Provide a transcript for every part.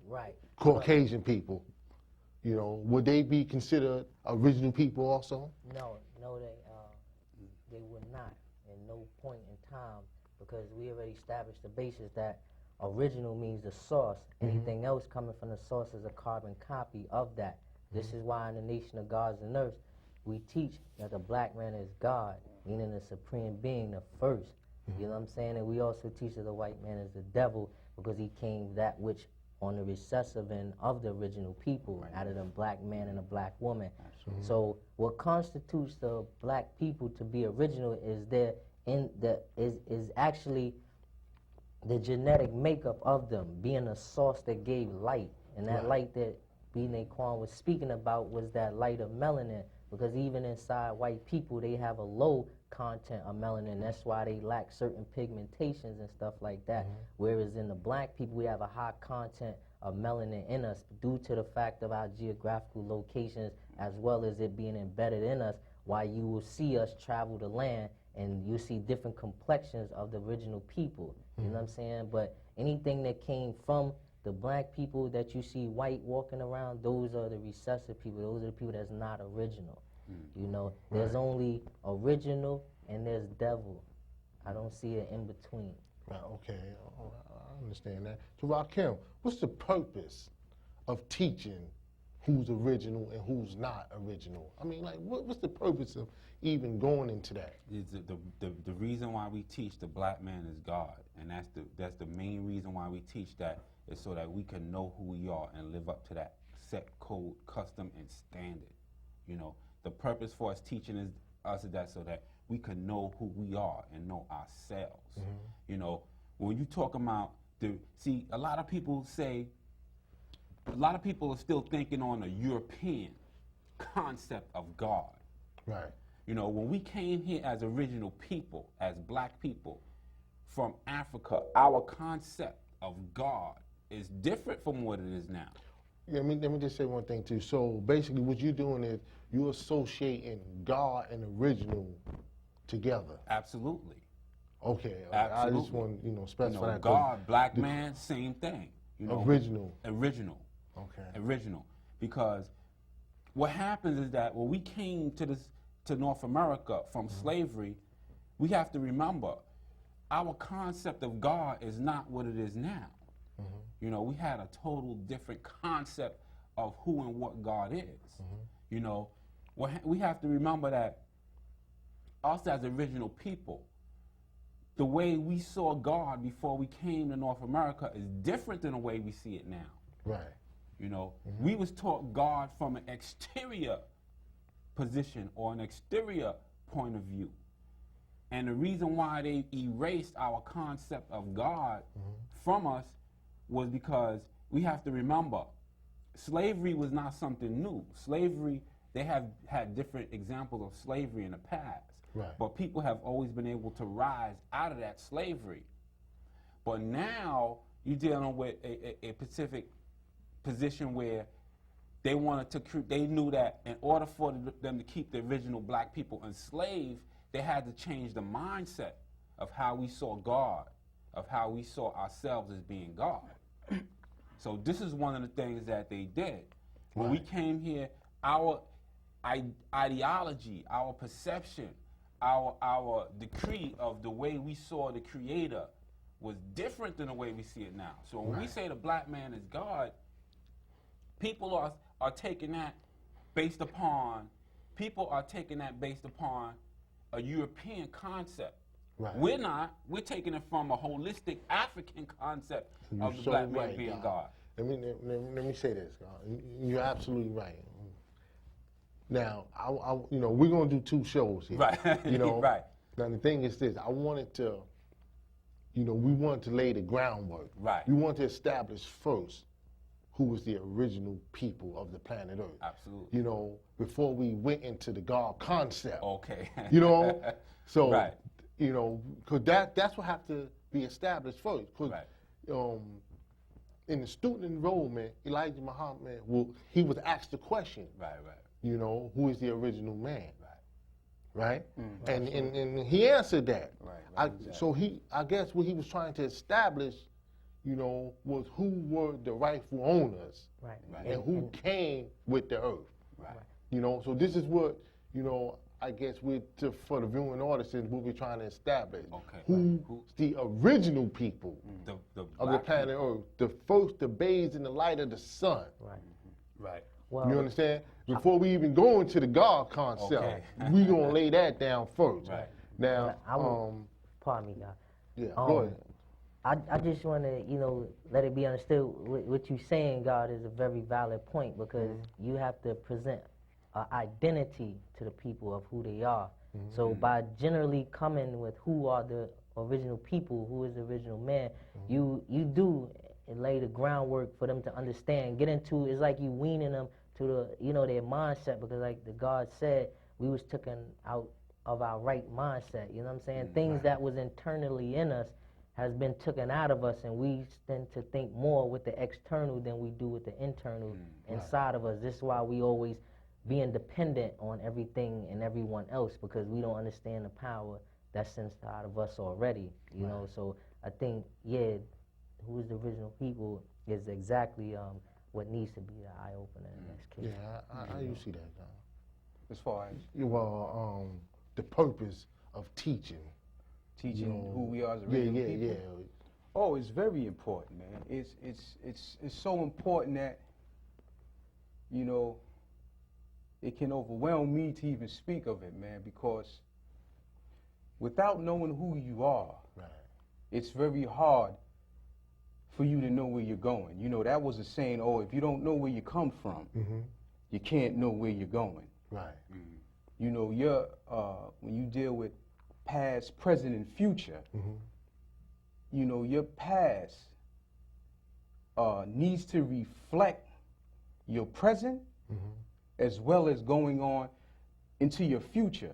Right. Caucasian people, would they be considered original people also? No, they would not, in no point in time, because we already established the basis that original means the source. Anything else coming from the source is a carbon copy of that. This is why in the Nation of Gods and Earths, we teach that the black man is God, meaning the supreme being, the first. You know what I'm saying? And we also teach that the white man is the devil because he came that which on the recessive end of the original people, out of the black man and a black woman. Absolutely. So what constitutes the black people to be original is actually the genetic makeup of them, being a source that gave light. And that light that B. Naquan was speaking about was that light of melanin, because even inside white people, they have a low content of melanin. That's why they lack certain pigmentations and stuff like that. Whereas in the black people, we have a high content of melanin in us due to the fact of our geographical locations, as well as it being embedded in us, why you will see us travel the land and you see different complexions of the original people. You know what I'm saying? But anything that came from the black people that you see white walking around, those are the recessive people. Those are the people that's not original. There's only original and there's devil. I don't see it in between. Right, okay, I understand that. So Rakim, what's the purpose of teaching who's original and who's not original? I mean, like, what's the purpose of even going into that? The reason why we teach the black man is God, and that's the main reason why we teach that, is so that we can know who we are and live up to that set code, custom, and standard. The purpose for us teaching is that so that we can know who we are and know ourselves. When you talk about a lot of people are still thinking on a European concept of God. Right. When we came here as original people, as black people from Africa, our concept of God is different from what it is now. Yeah, let me just say one thing too. So basically what you're doing is you're associating God and original together. Absolutely. Okay. Absolutely. I just want to specify that. God, black man, same thing. Original. Original. Okay. Original. Because what happens is that when we came to North America from slavery, we have to remember our concept of God is not what it is now. We had a total different concept of who and what God is. We have to remember that us as original people, the way we saw God before we came to North America is different than the way we see it now. Right. We was taught God from an exterior position or an exterior point of view. And the reason why they erased our concept of God from us was because we have to remember, slavery was not something new. Slavery, they have had different examples of slavery in the past. Right. But people have always been able to rise out of that slavery. But now you're dealing with a specific position where they wanted to, they knew that in order for them to keep the original black people enslaved, they had to change the mindset of how we saw God, of how we saw ourselves as being God. So this is one of the things that they did. When we came here, our ideology, our perception, our decree of the way we saw the Creator was different than the way we see it now. So when we say the black man is God, people are taking that based upon a European concept. Right. We're not. We're taking it from a holistic African concept of the black man being God. Let me say this, God. You're absolutely right. Now, we're going to do 2 shows here. Right. Right. Now, the thing is this. I wanted to, we wanted to lay the groundwork. Right. We wanted to establish first who was the original people of the planet Earth. Absolutely. Before we went into the God concept. Okay. So, right. Because that's what have to be established first. Right. In the student enrollment, Elijah Muhammad, he was asked the question. Right. Who is the original man? Right. Mm-hmm. And he answered that. Right. So I guess what he was trying to establish, you know, was who were the rightful owners Right. and who came with the earth. Right. You know, so this is what, you know, I guess for the viewing audience, what we're trying to establish. Okay. Who's Who- the original people The of the black planet Earth, the first to bathe in the light of the sun. Right. Right. Well, You understand? Before we even go into the God concept, Okay. we gonna lay that down first. Right. Now, I would- pardon me, God. yeah, Um, go ahead. I just want to, you know, let it be understood. What you saying, God, is a very valid point because you have to present an identity to the people of who they are. So by generally coming with who are the original people, who is the original man, you do lay the groundwork for them to understand. Get into it's like you weaning them to the their mindset because like the God said, we was taken out of our right mindset. You know what I'm saying? Things that was internally in us has been taken out of us, and we tend to think more with the external than we do with the internal inside of us. This is why we always being dependent on everything and everyone else because we don't understand the power that's inside of us already. You know, so I think who is the original people is exactly what needs to be the eye opener in this case. Yeah, how you see that, John? As far as Well, the purpose of teaching. teaching You know, who we are as yeah, original yeah, people. yeah. Oh, it's very important, man. It's so important that, you know, it can overwhelm me to even speak of it, man, because without knowing who you are, Right. it's very hard for you to know where you're going. You know, that was a saying, oh, if you don't know where you come from, you can't know where you're going. Right. You know, when you deal with past, present, and future, you know, your past needs to reflect your present as well as going on into your future.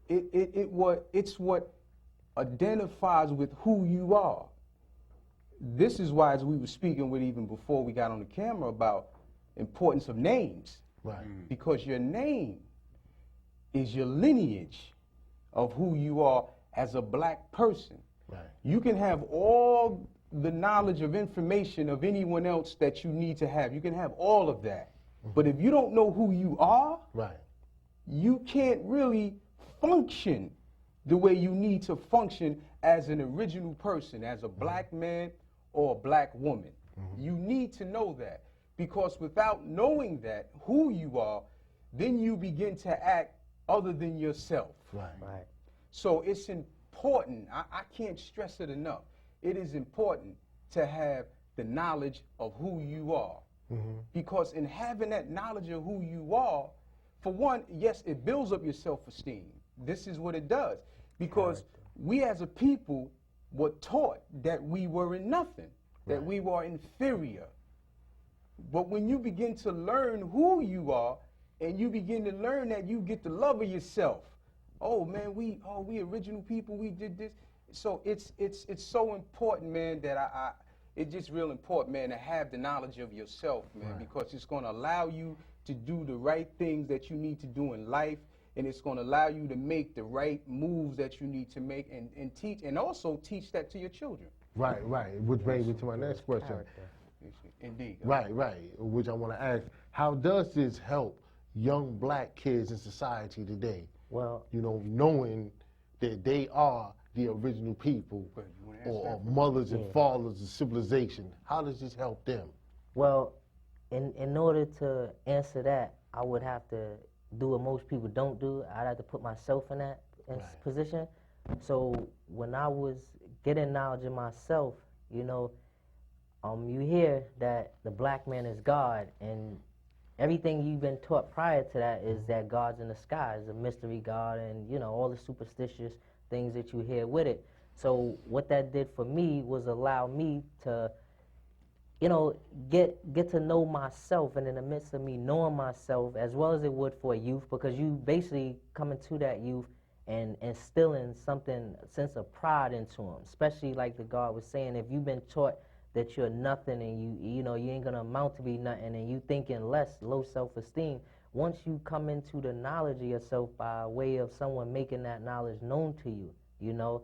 It's what identifies with who you are. This is why, as we were speaking with even before we got on the camera, about importance of names. Right. Because your name is your lineage of who you are as a black person. Right. You can have all the knowledge of information of anyone else that you need to have. You can have all of that. But if you don't know who you are, Right. you can't really function the way you need to function as an original person, as a black man or a black woman. You need to know that, because without knowing that, who you are, then you begin to act other than yourself. Right. Right. So it's important, I can't stress it enough, it is important to have the knowledge of who you are. Because in having that knowledge of who you are, for one, yes, it builds up your self-esteem. This is what it does. Because we as a people were taught that we were in nothing, that we were inferior. But when you begin to learn who you are, and you begin to learn that you get the love of yourself. Oh man, we original people, we did this. So it's so important, man, that it's just real important, man, to have the knowledge of yourself, man, because it's going to allow you to do the right things that you need to do in life, and it's going to allow you to make the right moves that you need to make, and teach, and also teach that to your children. Right. Right. Which brings me to my next question. Character. Indeed. Right. Which I want to ask: how does this help young black kids in society today? Well, You know, knowing that they are the original people Well, you wanna answer or that? mothers and fathers of civilization. How does this help them? well, in order to answer that, I would have to do what most people don't do. I'd have to put myself in that position. So when I was getting knowledge of myself, you know, you hear that the black man is God, and everything you've been taught prior to that is that God's in the sky, is a mystery God, and you know all the superstitious things that you hear with it. So what that did for me was allow me to, you know, get to know myself, and in the midst of me knowing myself, as well as it would for a youth, because you basically coming to that youth and instilling something, a sense of pride into them, especially like the God was saying, if you've been taught that you're nothing and you know you ain't gonna amount to be nothing, and you thinking less, low self-esteem. Once you come into the knowledge of yourself by way of someone making that knowledge known to you, you know,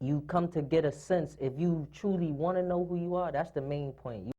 you come to get a sense. If you truly want to know who you are, that's the main point.